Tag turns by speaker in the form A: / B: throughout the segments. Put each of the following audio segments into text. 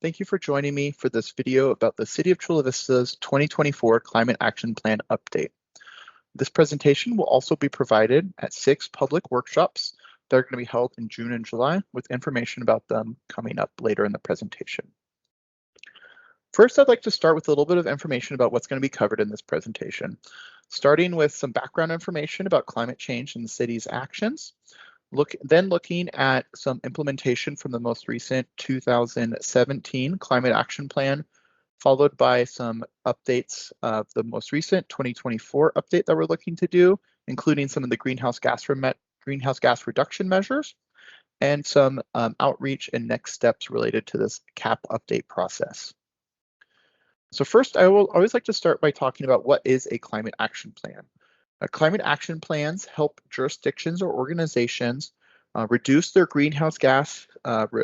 A: Thank you for joining me for this video about the City of Chula Vista's 2024 Climate Action Plan update. This presentation will also be provided at 6 public workshops that are going to be held in June and July, with information about them coming up later in the presentation. First, I'd like to start with a little bit of information about what's going to be covered in this presentation, starting with some background information about climate change and the city's actions. Looking at some implementation from the most recent 2017 Climate Action Plan, followed by some updates of the most recent 2024 update that we're looking to do, including some of the greenhouse gas reduction measures, and some outreach and next steps related to this CAP update process. So first, I will always like to start by talking about what is a climate action plan. Climate action plans help jurisdictions or organizations reduce their greenhouse gas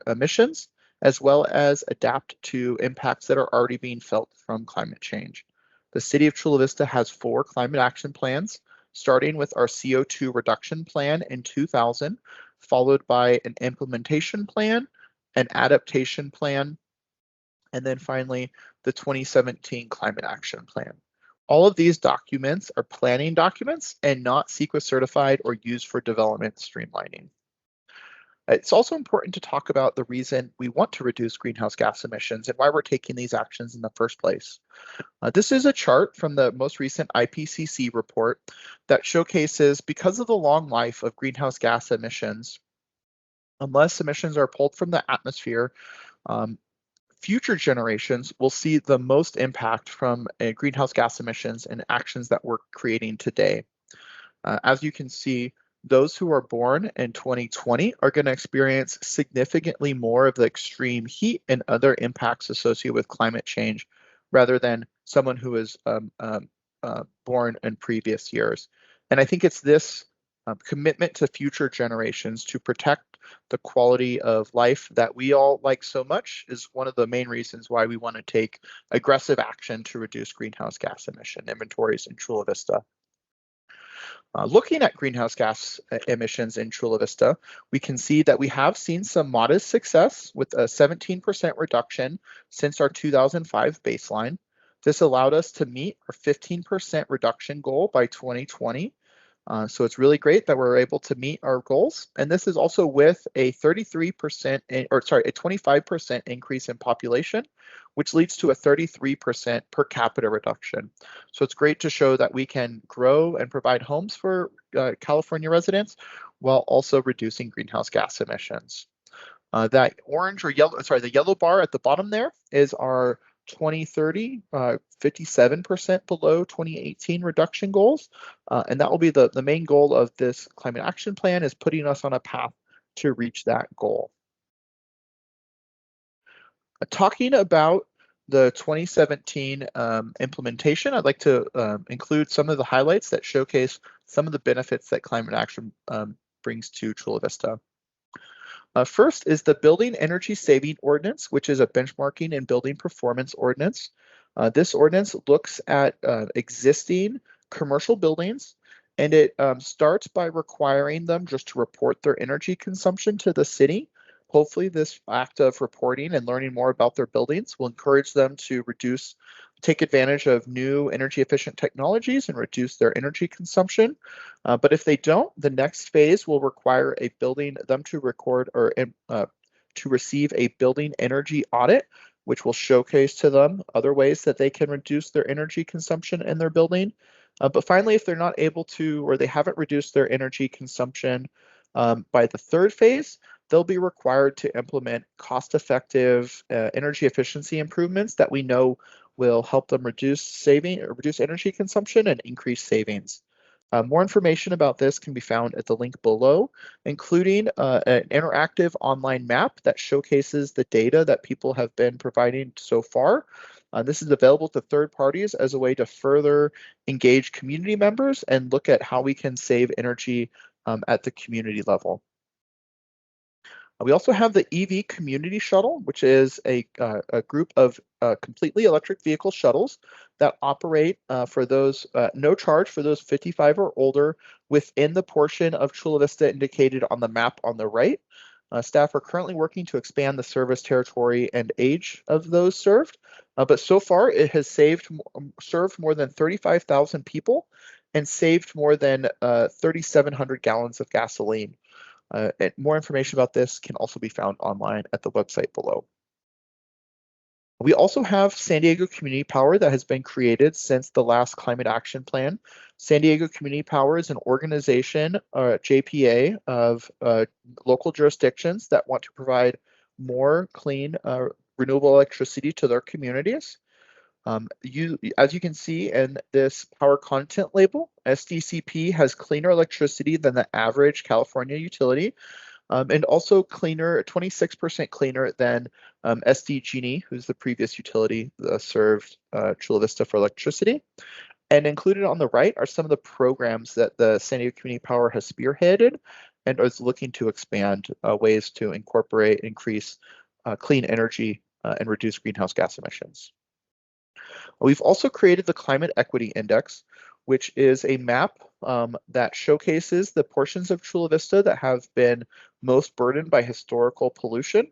A: emissions, as well as adapt to impacts that are already being felt from climate change. The City of Chula Vista has 4 climate action plans, starting with our CO2 reduction plan in 2000, followed by an implementation plan, an adaptation plan, and then finally the 2017 Climate Action Plan. All of these documents are planning documents and not CEQA certified or used for development streamlining. It's also important to talk about the reason we want to reduce greenhouse gas emissions and why we're taking these actions in the first place. This is a chart from the most recent IPCC report that showcases, because of the long life of greenhouse gas emissions, unless emissions are pulled from the atmosphere, future generations will see the most impact from greenhouse gas emissions and actions that we're creating today. As you can see, those who are born in 2020 are going to experience significantly more of the extreme heat and other impacts associated with climate change, rather than someone who is born in previous years. And I think it's this commitment to future generations to protect the quality of life that we all like so much is one of the main reasons why we want to take aggressive action to reduce greenhouse gas emission inventories in Chula Vista. Looking at greenhouse gas emissions in Chula Vista, we can see that we have seen some modest success with a 17% reduction since our 2005 baseline. This allowed us to meet our 15% reduction goal by 2020. So it's really great that we're able to meet our goals. And this is also with a 25% increase in population, which leads to a 33% per capita reduction. So it's great to show that we can grow and provide homes for California residents while also reducing greenhouse gas emissions. That orange or yellow, the yellow bar at the bottom there is our 2030, 57% below 2018 reduction goals. And that will be the main goal of this climate action plan, is putting us on a path to reach that goal. Talking about the 2017 implementation, I'd like to include some of the highlights that showcase some of the benefits that climate action brings to Chula Vista. First is the Building Energy Saving Ordinance, which is a benchmarking and building performance ordinance. This ordinance looks at existing commercial buildings, and it starts by requiring them just to report their energy consumption to the city. Hopefully this act of reporting and learning more about their buildings will encourage them to take advantage of new energy efficient technologies and reduce their energy consumption. But if they don't, the next phase will require them to record or to receive a building energy audit, which will showcase to them other ways that they can reduce their energy consumption in their building. But finally, if they're not able to, or they haven't reduced their energy consumption by the third phase, they'll be required to implement cost-effective energy efficiency improvements that we know will help them reduce energy consumption and increase savings. More information about this can be found at the link below, including an interactive online map that showcases the data that people have been providing so far. This is available to third parties as a way to further engage community members and look at how we can save energy at the community level. We also have the EV Community Shuttle, which is a group of completely electric vehicle shuttles that operate for those no charge for those 55 or older within the portion of Chula Vista indicated on the map on the right. Staff are currently working to expand the service territory and age of those served, but so far it has served more than 35,000 people and saved more than 3,700 gallons of gasoline. And more information about this can also be found online at the website below. We also have San Diego Community Power that has been created since the last Climate Action Plan. San Diego Community Power is an organization, JPA, of local jurisdictions that want to provide more clean, renewable electricity to their communities. As you can see in this power content label, SDCP has cleaner electricity than the average California utility, and also cleaner, 26% cleaner than SDG&E, who's the previous utility that served Chula Vista for electricity. And included on the right are some of the programs that the San Diego Community Power has spearheaded and is looking to expand ways to incorporate, increase clean energy and reduce greenhouse gas emissions. We've also created the Climate Equity Index, which is a map that showcases the portions of Chula Vista that have been most burdened by historical pollution.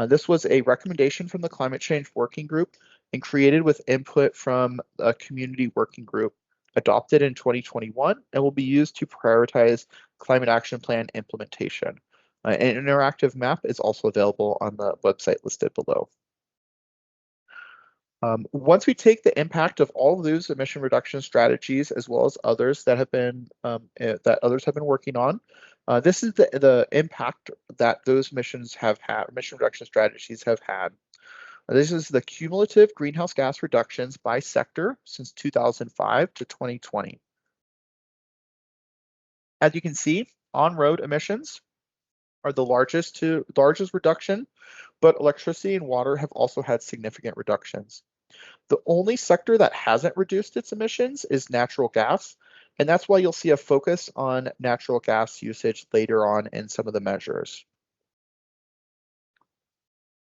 A: This was a recommendation from the Climate Change Working Group and created with input from a community working group adopted in 2021 and will be used to prioritize Climate Action Plan implementation. An interactive map is also available on the website listed below. Once we take the impact of all of those emission reduction strategies, as well as others that have been working on, this is the impact that those emission reduction strategies have had. This is the cumulative greenhouse gas reductions by sector since 2005 to 2020. As you can see, on-road emissions are the largest reduction, but electricity and water have also had significant reductions. The only sector that hasn't reduced its emissions is natural gas, and that's why you'll see a focus on natural gas usage later on in some of the measures.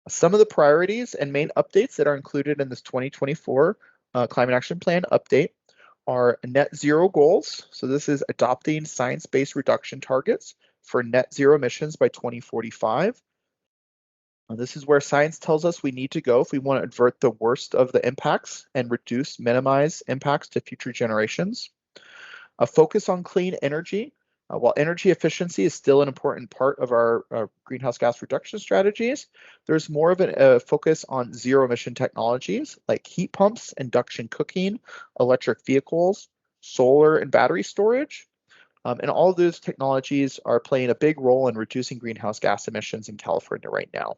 A: Some of the priorities and main updates that are included in this 2024 Climate Action Plan update are net zero goals. So this is adopting science-based reduction targets for net zero emissions by 2045. This is where science tells us we need to go if we want to avert the worst of the impacts and minimize impacts to future generations. A focus on clean energy. While energy efficiency is still an important part of our greenhouse gas reduction strategies, there's more of a focus on zero emission technologies like heat pumps, induction cooking, electric vehicles, solar and battery storage. And all of those technologies are playing a big role in reducing greenhouse gas emissions in California right now.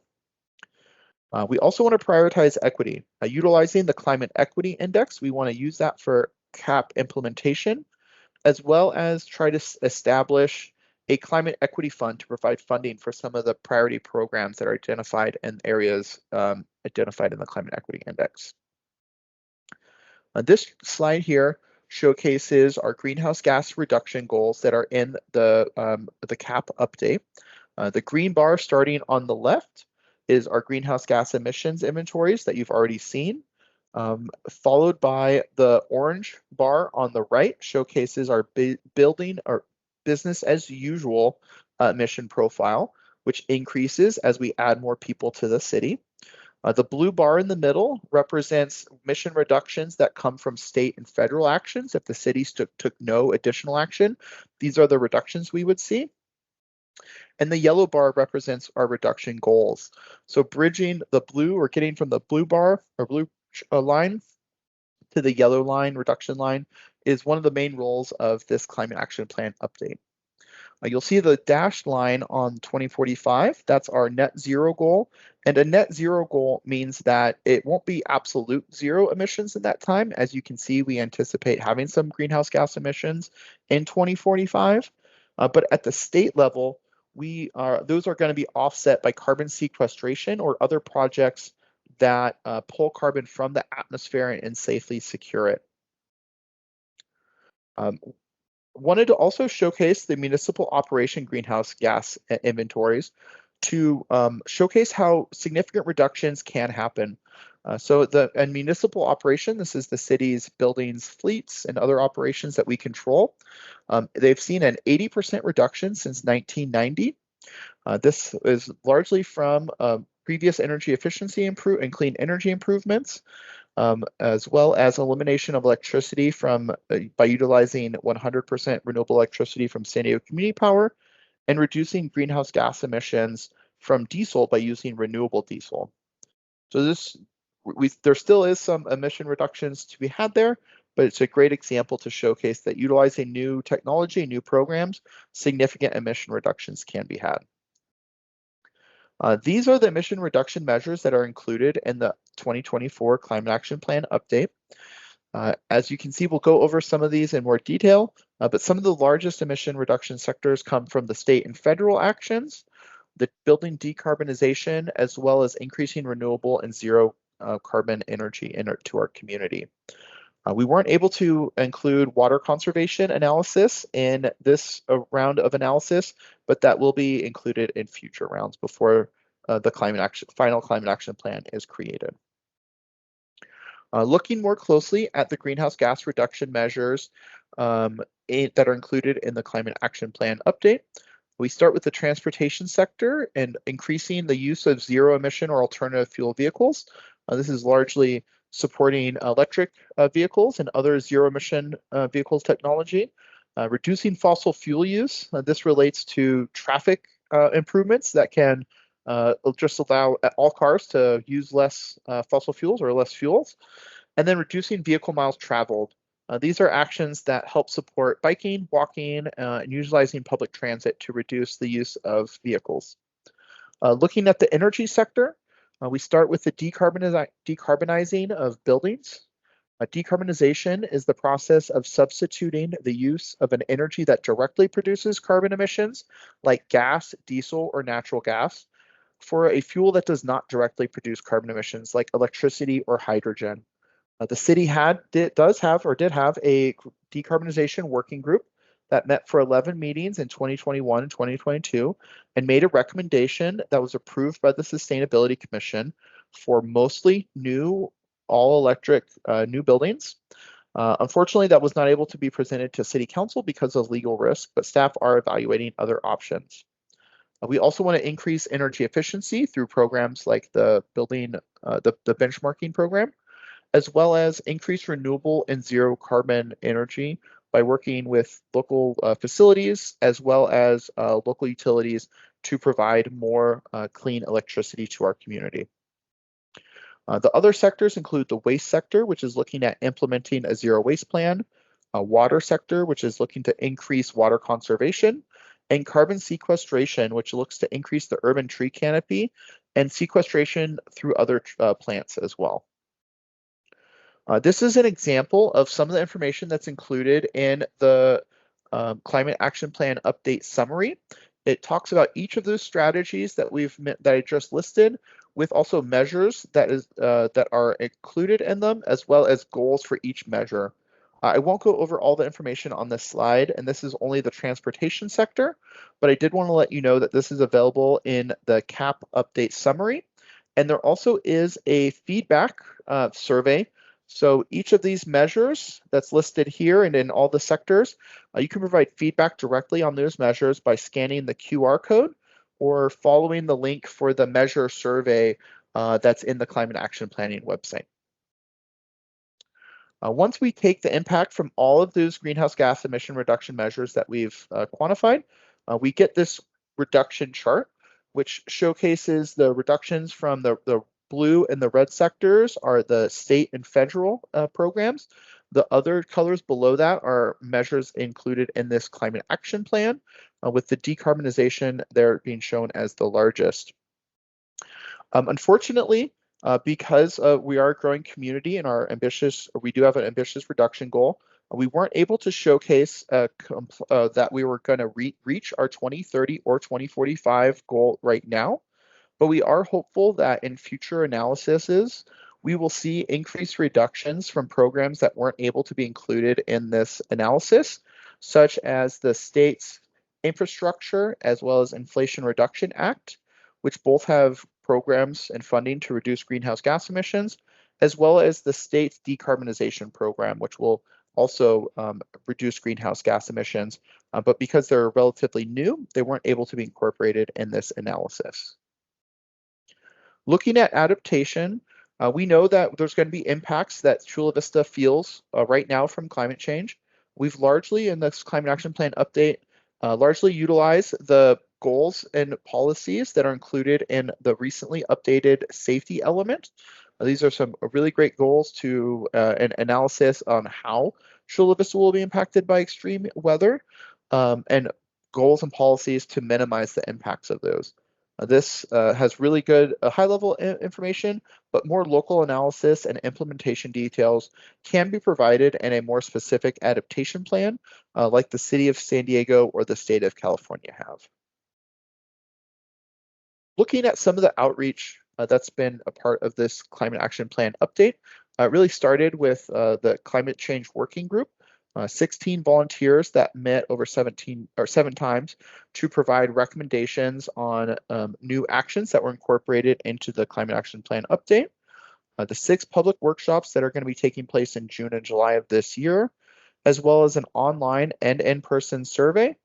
A: We also want to prioritize equity. Utilizing the Climate Equity Index, we want to use that for CAP implementation, as well as try to establish a climate equity fund to provide funding for some of the priority programs that are identified in areas identified in the Climate Equity Index. This slide here showcases our greenhouse gas reduction goals that are in the CAP update. The green bar starting on the left is our greenhouse gas emissions inventories that you've already seen, followed by the orange bar on the right showcases our building or business as usual emission profile, which increases as we add more people to the city. The blue bar in the middle represents emission reductions that come from state and federal actions. If the cities took no additional action, these are the reductions we would see. And the yellow bar represents our reduction goals. So bridging the blue or getting from the blue bar or blue line to the yellow line, reduction line, is one of the main roles of this Climate Action Plan update. You'll see the dashed line on 2045, that's our net zero goal. And a net zero goal means that it won't be absolute zero emissions in that time. As you can see, we anticipate having some greenhouse gas emissions in 2045. But at the state level, those are going to be offset by carbon sequestration or other projects that pull carbon from the atmosphere and safely secure it. Wanted to also showcase the municipal operation greenhouse gas inventories to showcase how significant reductions can happen. So in municipal operation, this is the city's buildings, fleets, and other operations that we control. They've seen an 80% reduction since 1990. This is largely from previous energy efficiency and clean energy improvements, as well as elimination of electricity by utilizing 100% renewable electricity from San Diego Community Power, and reducing greenhouse gas emissions from diesel by using renewable diesel. So there still is some emission reductions to be had there, but it's a great example to showcase that utilizing new technology, new programs, significant emission reductions can be had. These are the emission reduction measures that are included in the 2024 Climate Action Plan update. As you can see, we'll go over some of these in more detail, but some of the largest emission reduction sectors come from the state and federal actions, the building decarbonization, as well as increasing renewable and zero carbon energy to our community. We weren't able to include water conservation analysis in this round of analysis, but that will be included in future rounds before the final climate action plan is created. Looking more closely at the greenhouse gas reduction measures that are included in the climate action plan update, we start with the transportation sector and increasing the use of zero emission or alternative fuel vehicles. This is largely supporting electric vehicles and other zero emission vehicles technology. Reducing fossil fuel use. This relates to traffic improvements that can just allow all cars to use less fossil fuels or less fuels. And then reducing vehicle miles traveled. These are actions that help support biking, walking, and utilizing public transit to reduce the use of vehicles. Looking at the energy sector, we start with the decarbonizing of buildings. Decarbonization is the process of substituting the use of an energy that directly produces carbon emissions, like gas, diesel, or natural gas, for a fuel that does not directly produce carbon emissions, like electricity or hydrogen. The city did have a decarbonization working group that met for 11 meetings in 2021 and 2022 and made a recommendation that was approved by the Sustainability Commission for mostly new all-electric new buildings. Unfortunately, that was not able to be presented to City Council because of legal risk, but staff are evaluating other options. We also want to increase energy efficiency through programs like the benchmarking program, as well as increase renewable and zero carbon energy by working with local facilities as well as local utilities to provide more clean electricity to our community. The other sectors include the waste sector, which is looking at implementing a zero waste plan, a water sector, which is looking to increase water conservation, and carbon sequestration, which looks to increase the urban tree canopy and sequestration through other plants as well. This is an example of some of the information that's included in the Climate Action Plan Update Summary. It talks about each of those strategies that I just listed, with also measures that are included in them, as well as goals for each measure. I won't go over all the information on this slide, and this is only the transportation sector, but I did want to let you know that this is available in the CAP Update Summary. And there also is a feedback survey. So each of these measures that's listed here and in all the sectors, you can provide feedback directly on those measures by scanning the QR code or following the link for the measure survey that's in the Climate Action Planning website. Once we take the impact from all of those greenhouse gas emission reduction measures that we've quantified, we get this reduction chart, which showcases the reductions from the blue and the red sectors are the state and federal programs. The other colors below that are measures included in this climate action plan, with the decarbonization there being shown as the largest. Unfortunately, because we are a growing community and we do have an ambitious reduction goal, we weren't able to showcase that we were going to reach our 2030 or 2045 goal right now. But we are hopeful that in future analyses, we will see increased reductions from programs that weren't able to be included in this analysis, such as the state's infrastructure as well as Inflation Reduction Act, which both have programs and funding to reduce greenhouse gas emissions, as well as the state's decarbonization program, which will also reduce greenhouse gas emissions, but because they're relatively new, they weren't able to be incorporated in this analysis. Looking at adaptation, we know that there's going to be impacts that Chula Vista feels right now from climate change. We've largely, in this Climate Action Plan update, largely utilized the goals and policies that are included in the recently updated safety element. These are some really great goals to an analysis on how Chula Vista will be impacted by extreme weather, and goals and policies to minimize the impacts of those. This has really good high-level information, but more local analysis and implementation details can be provided in a more specific adaptation plan, like the City of San Diego or the State of California have. Looking at some of the outreach that's been a part of this Climate Action Plan update, it really started with the Climate Change Working Group, 16 volunteers that met over 7 times to provide recommendations on new actions that were incorporated into the Climate Action Plan update. The 6 public workshops that are going to be taking place in June and July of this year, as well as an online and in-person survey.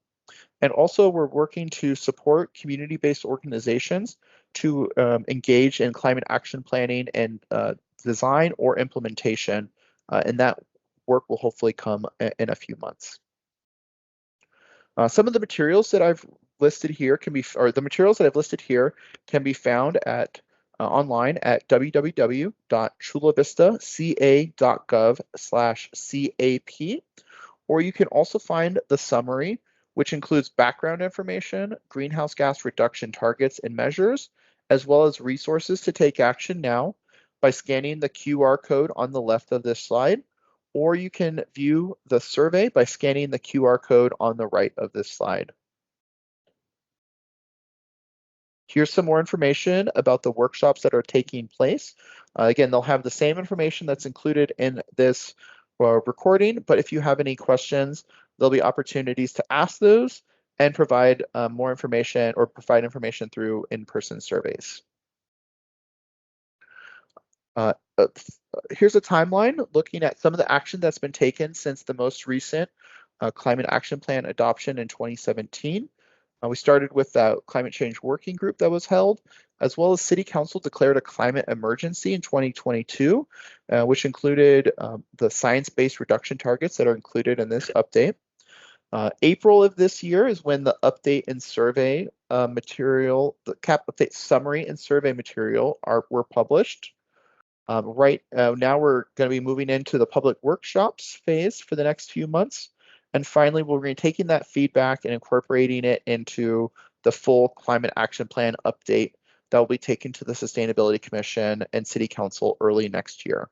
A: And also we're working to support community-based organizations to engage in climate action planning and design or implementation, and that work will hopefully come in a few months. Some of the materials that I've listed here can be, or the materials that I've listed here can be found at online at www.chulavistaca.gov/CAP, or you can also find the summary, which includes background information, greenhouse gas reduction targets and measures, as well as resources to take action now by scanning the QR code on the left of this slide, or you can view the survey by scanning the QR code on the right of this slide. Here's some more information about the workshops that are taking place. Again, they'll have the same information that's included in this recording, but if you have any questions, there'll be opportunities to ask those and provide more information or provide information through in-person surveys. Here's a timeline looking at some of the action that's been taken since the most recent Climate Action Plan adoption in 2017. We started with the Climate Change Working Group that was held, as well as City Council declared a climate emergency in 2022, which included the science-based reduction targets that are included in this update. April of this year is when the update and survey material, the CAP update summary and survey material were published. Right now we're going to be moving into the public workshops phase for the next few months. And finally, we're going to be taking that feedback and incorporating it into the full Climate Action Plan update that will be taken to the Sustainability Commission and City Council early next year.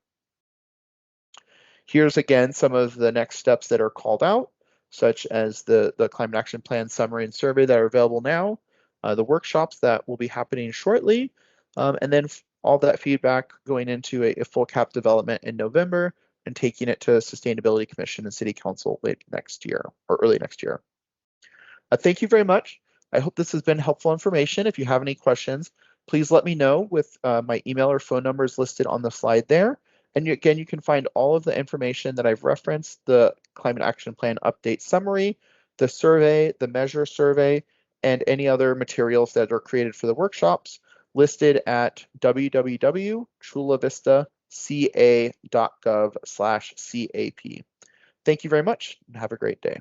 A: Here's again some of the next steps that are called out, such as the Climate Action Plan summary and survey that are available now, the workshops that will be happening shortly, and then all that feedback going into a full CAP development in November and taking it to Sustainability Commission and City Council late next year or early next year. Thank you very much. I hope this has been helpful information. If you have any questions, please let me know with my email or phone numbers listed on the slide there. And again, you can find all of the information that I've referenced, the Climate Action Plan update summary, the survey, the measure survey, and any other materials that are created for the workshops listed at www.chulavistaca.gov/CAP. Thank you very much and have a great day.